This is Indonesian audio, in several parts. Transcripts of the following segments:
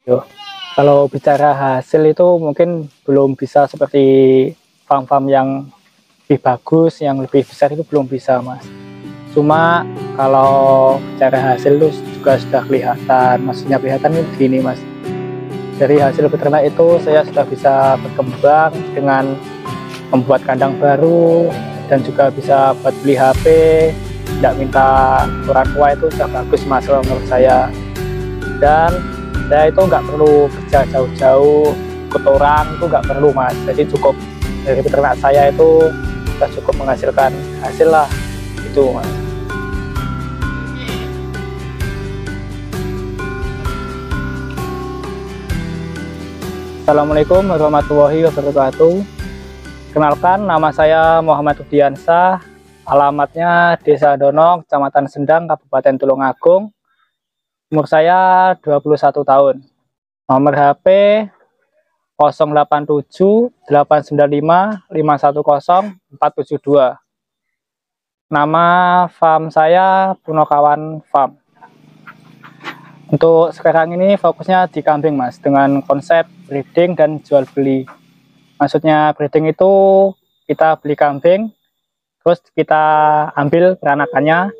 Yo, kalau bicara hasil itu mungkin belum bisa seperti farm-farm yang lebih bagus, yang lebih besar itu belum bisa, Mas. Cuma kalau bicara hasil itu juga sudah kelihatan. Maksudnya kelihatan ini begini, Mas. Dari hasil beternak itu saya sudah bisa berkembang dengan membuat kandang baru dan juga bisa buat beli HP, tidak minta orang tua, itu sudah bagus, Mas, menurut saya. Dan saya itu nggak perlu kerja jauh-jauh ikut orang, itu nggak perlu, Mas. Jadi cukup dari peternak saya itu sudah cukup menghasilkan hasil lah, itu, Mas. Assalamualaikum warahmatullahi wabarakatuh. Kenalkan, nama saya Muhammad Rudiansah, alamatnya Desa Dono, Kecamatan Sendang, Kabupaten Tulungagung. Umur saya 21 tahun. Nomor HP 087 895 510 472. Nama farm saya Punokawan Farm. Untuk sekarang ini fokusnya di kambing, Mas, dengan konsep breeding dan jual beli. Maksudnya breeding itu kita beli kambing, terus kita ambil peranakannya,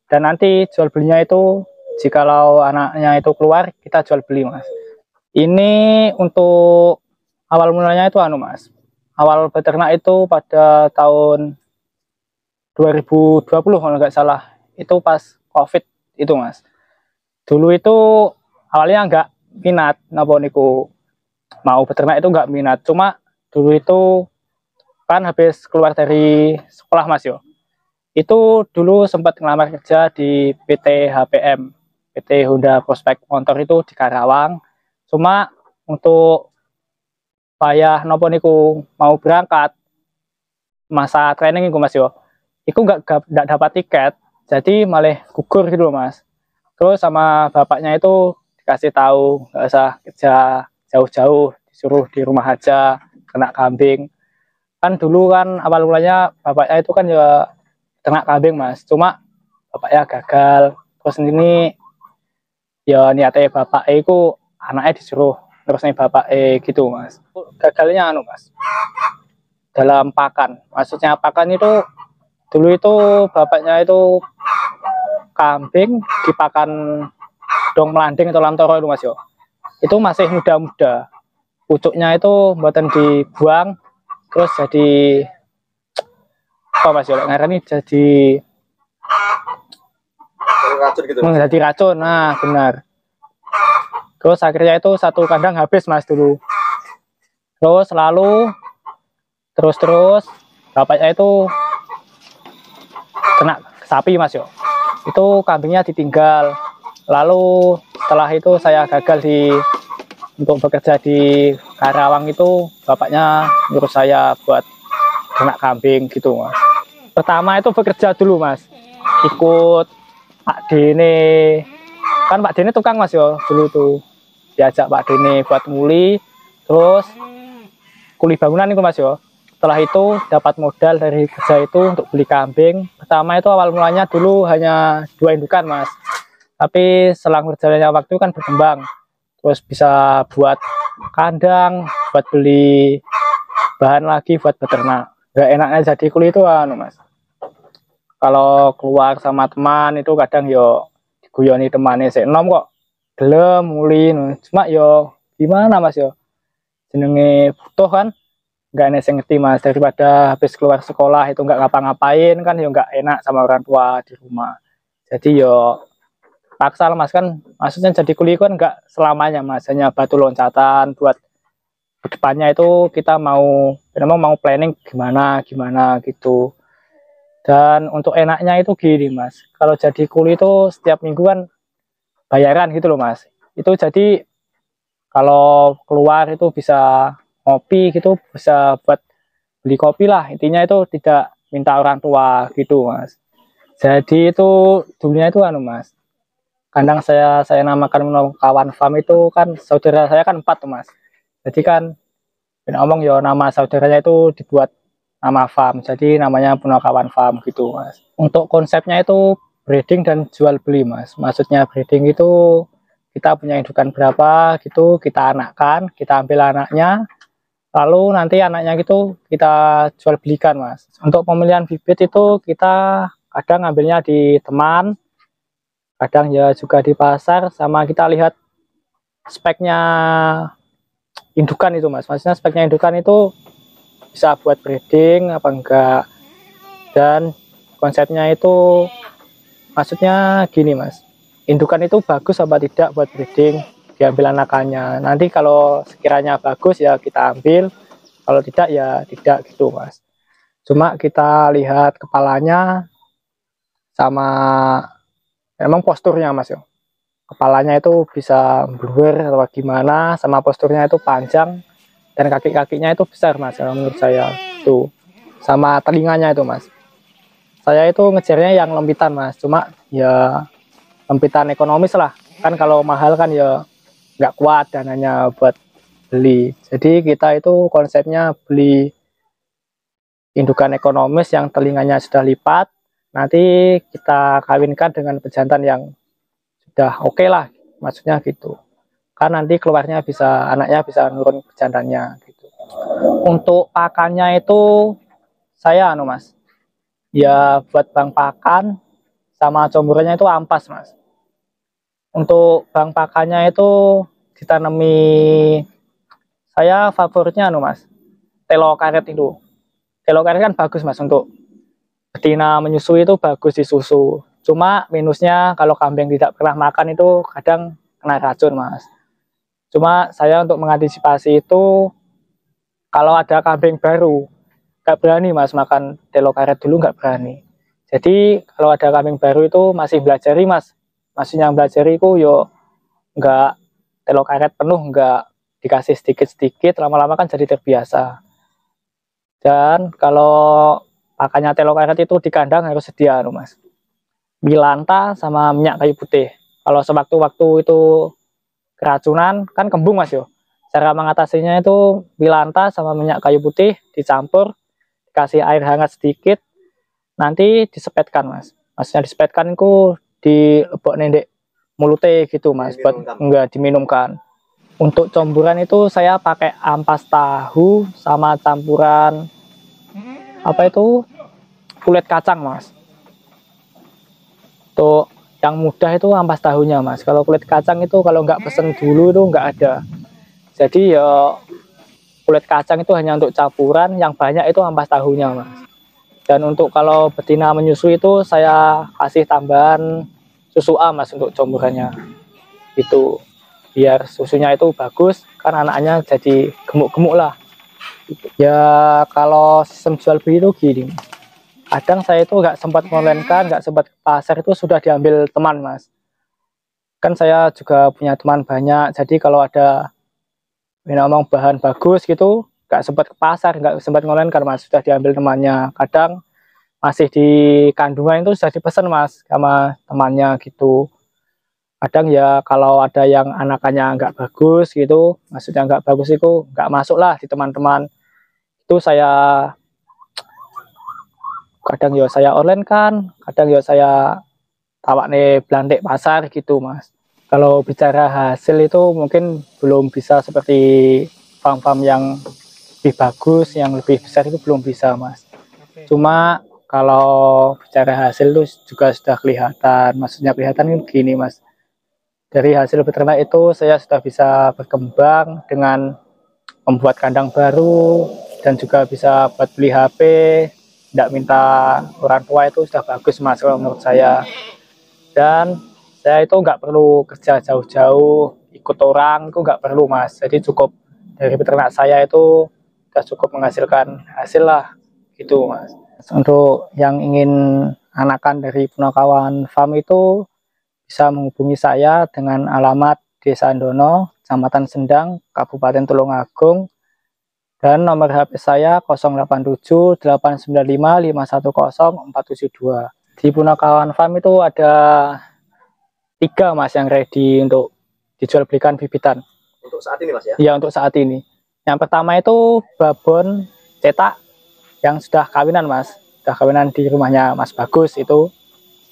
dan nanti jual belinya itu jikalau anaknya itu keluar, kita jual beli, Mas. Ini untuk awal mulanya itu Mas. Awal beternak itu pada tahun 2020 kalau nggak salah. Itu pas COVID itu, Mas. Dulu itu awalnya nggak minat, napa niku mau beternak itu nggak minat. Cuma dulu itu kan habis keluar dari sekolah, Mas yo. Itu dulu sempat ngelamar kerja di PT HPM, PT Honda Prospek Motor itu di Karawang. Cuma untuk payah nopo niku mau berangkat masa training itu, Mas yo, itu nggak dapat tiket, jadi malah gugur gitu loh, Mas. Terus sama bapaknya itu dikasih tahu nggak usah kerja jauh-jauh, disuruh di rumah aja kena kambing. Kan dulu kan awal mulanya bapaknya itu kan ya ternak kambing, Mas. Cuma bapaknya gagal. Terus ini ya niatnya bapak itu anaknya disuruh terus nih bapak gitu, Mas. Gagalnya Mas, dalam pakan. Maksudnya pakan itu dulu itu bapaknya itu kambing dipakan dong melanding atau lamtoro itu, Mas yo. Itu masih muda-muda. Pucuknya itu buatan dibuang, terus jadi apa, Mas yo? Ngarani jadi racun gitu. Jadi racun. Nah, benar. Terus akhirnya itu satu kandang habis, Mas, dulu. Terus lalu terus bapaknya itu kena sapi, Mas yo. Itu kambingnya ditinggal. Lalu setelah itu saya gagal untuk bekerja di Karawang, itu bapaknya nyuruh saya buat ternak kambing gitu, Mas. Pertama itu bekerja dulu, Mas. Ikut Pak Dene. Kan Pak Dene tukang, Mas yo, dulu tuh. Diajak Pak Dene buat nguli, terus kuli bangunan itu, Mas yo. Setelah itu dapat modal dari kerja itu untuk beli kambing. Pertama itu awal mulanya dulu hanya 2 indukan, Mas. Tapi selang berjalannya waktu kan berkembang. Terus bisa buat kandang, buat beli bahan lagi buat beternak. Gak enaknya jadi kuli itu Mas. Kalau keluar sama teman itu kadang yo diguyoni temannya sik enom kok gelem muli. Cuma yo gimana, Mas yo. Jenenge butuh kan, nggak enak ngerti, Mas. Daripada habis keluar sekolah itu nggak ngapa-ngapain kan ya nggak enak sama orang tua di rumah. Jadi yo paksa lah, Mas, kan maksudnya jadi kuli kan nggak selamanya, Mas, hanya batu loncatan buat kedepannya itu kita memang mau planning gimana gimana gitu. Dan untuk enaknya itu gini, Mas, kalau jadi kuli itu setiap minggu kan bayaran gitu loh, Mas. Itu jadi kalau keluar itu bisa ngopi gitu, bisa buat beli kopi lah, intinya itu tidak minta orang tua gitu, Mas. Jadi itu dulunya itu Mas, kandang saya namakan kawan farm itu kan saudara saya kan 4 tuh, Mas. Jadi kan ngomong ya nama saudaranya itu dibuat nama farm, jadi namanya Punokawan Farm gitu, Mas. Untuk konsepnya itu breeding dan jual beli, Mas. Maksudnya breeding itu kita punya indukan berapa gitu, kita anakkan, kita ambil anaknya, lalu nanti anaknya gitu kita jual belikan Mas. Untuk pemilihan bibit itu kita kadang ngambilnya di teman, kadang ya juga di pasar, sama kita lihat speknya indukan itu Mas. Maksudnya speknya indukan itu bisa buat breeding apa enggak, dan konsepnya itu maksudnya gini Mas, indukan itu bagus apa tidak buat breeding, diambil anakannya, nanti kalau sekiranya bagus ya kita ambil, kalau tidak ya tidak gitu Mas. Cuma kita lihat kepalanya sama emang posturnya Mas ya, kepalanya itu bisa blur atau gimana, sama posturnya itu panjang dan kaki-kakinya itu besar Mas kalau menurut saya tuh, sama telinganya itu Mas. Saya itu ngejarnya yang lempitan Mas, cuma ya lempitan ekonomis lah, kan kalau mahal kan ya nggak kuat dananya buat beli. Jadi kita itu konsepnya beli indukan ekonomis yang telinganya sudah lipat, nanti kita kawinkan dengan pejantan yang sudah oke lah, maksudnya gitu. Kan nanti keluarnya bisa, anaknya bisa nurun pejantannya gitu. Untuk pakannya itu saya Mas, ya buat bang pakan sama comburannya itu ampas Mas. Untuk bang pakannya itu ditanami, saya favoritnya Mas, telo karet itu. Telo karet kan bagus Mas, untuk betina menyusui itu bagus di susu. Cuma minusnya kalau kambing tidak pernah makan itu kadang kena racun Mas. Cuma saya untuk mengantisipasi itu, kalau ada kambing baru nggak berani Mas makan telo karet dulu, nggak berani. Jadi kalau ada kambing baru itu masih belajar Mas, masih yang belajar itu yo nggak telo karet penuh, nggak dikasih sedikit-sedikit, lama-lama kan jadi terbiasa. Dan kalau pakannya telo karet itu di kandang harus sedia Mas, milanta sama minyak kayu putih. Kalau sewaktu-waktu itu keracunan kan kembung Mas yo, cara mengatasinya itu milanta sama minyak kayu putih dicampur, kasih air hangat sedikit, nanti disepetkan Mas. Maksudnya disepetkan itu di lebok nendek mulutnya gitu Mas, buat enggak diminumkan. Untuk comburan itu saya pakai ampas tahu sama campuran apa itu, kulit kacang Mas. Untuk yang mudah itu ampas tahunya Mas, kalau kulit kacang itu kalau nggak pesen dulu itu nggak ada. Jadi ya kulit kacang itu hanya untuk campuran, yang banyak itu ampas tahunya Mas. Dan untuk kalau betina menyusui itu saya kasih tambahan susu A Mas untuk comburannya. Itu biar susunya itu bagus, kan anaknya jadi gemuk-gemuk lah. Ya kalau sistem jual beli itu gini, kadang saya itu nggak sempat online-kan, nggak sempat ke pasar, itu sudah diambil teman Mas. Kan saya juga punya teman banyak, jadi kalau ada memang bahan bagus gitu, nggak sempat ke pasar, nggak sempat online kan Mas, sudah diambil temannya. Kadang masih di kandungan itu sudah dipesan Mas sama temannya gitu. Kadang ya kalau ada yang anakannya nggak bagus gitu, maksudnya nggak bagus itu nggak masuk lah di teman-teman. Itu saya kadang ya saya online kan, kadang ya saya tawak nih belandek pasar gitu Mas. Kalau bicara hasil itu mungkin belum bisa seperti farm-farm yang lebih bagus, yang lebih besar itu belum bisa Mas. Cuma kalau bicara hasil itu juga sudah kelihatan, maksudnya kelihatan gini Mas. Dari hasil beternak itu saya sudah bisa berkembang dengan membuat kandang baru, dan juga bisa buat beli HP, tidak minta orang tua, itu sudah bagus Mas kalau menurut saya. Dan saya itu nggak perlu kerja jauh-jauh, ikut orang itu nggak perlu Mas. Jadi cukup dari peternak saya itu sudah cukup menghasilkan hasil lah gitu Mas. Untuk yang ingin anakan dari Punakawan Farm itu bisa menghubungi saya dengan alamat Desa Andono, Kecamatan Sendang, Kabupaten Tulungagung, dan nomor HP saya 087 895 510 472. Di Punakawan Farm itu ada 3 Mas yang ready untuk dijual belikan bibitan. Untuk saat ini Mas ya? Iya, untuk saat ini. Yang pertama itu babon cetak yang sudah kawinan Mas, sudah kawinan di rumahnya Mas Bagus itu,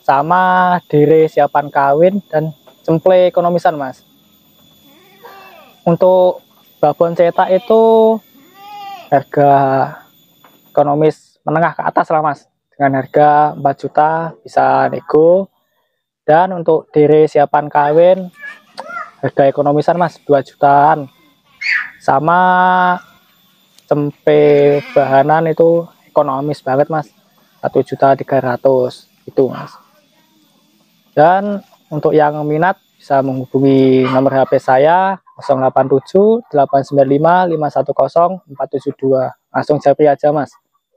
sama dire siapan kawin dan cemple ekonomisan Mas. Untuk babon cetak itu harga ekonomis menengah ke atas lah Mas, dengan harga 4 juta bisa nego. Dan untuk dire siapan kawin harga ekonomisan Mas, 2 jutaan. Sama cempe bahanan itu ekonomis banget Mas, 1.300.000 itu Mas. Dan untuk yang minat bisa menghubungi nomor HP saya 087 895 510 472. Langsung japri aja Mas.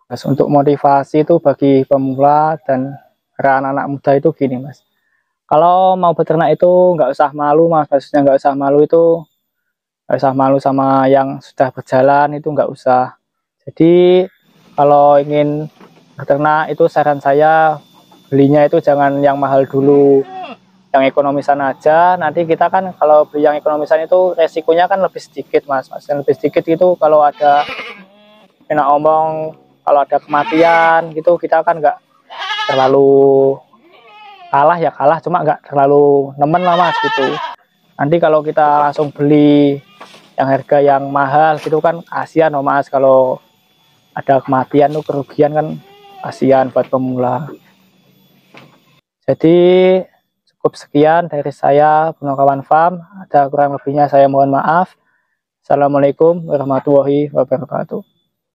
Mas, untuk motivasi itu bagi pemula dan para anak-anak muda itu gini Mas. Kalau mau beternak itu nggak usah malu Mas, maksudnya nggak usah malu itu nggak usah malu sama yang sudah berjalan, itu nggak usah. Jadi kalau ingin beternak itu saran saya belinya itu jangan yang mahal dulu, yang ekonomisan aja. Nanti kita kan kalau beli yang ekonomisan itu resikonya kan lebih sedikit Mas, maksudnya lebih sedikit itu. Kalau ada enak omong, kalau ada kematian gitu kita kan nggak terlalu kalah, ya kalah cuma nggak terlalu nemen lah Mas gitu. Nanti kalau kita langsung beli yang harga yang mahal gitu kan kasihan loh Mas, kalau ada kematian tuh kerugian kan kasihan buat pemula. Jadi cukup sekian dari saya, Punakawan Farm. Ada kurang lebihnya saya mohon maaf. Assalamualaikum warahmatullahi wabarakatuh.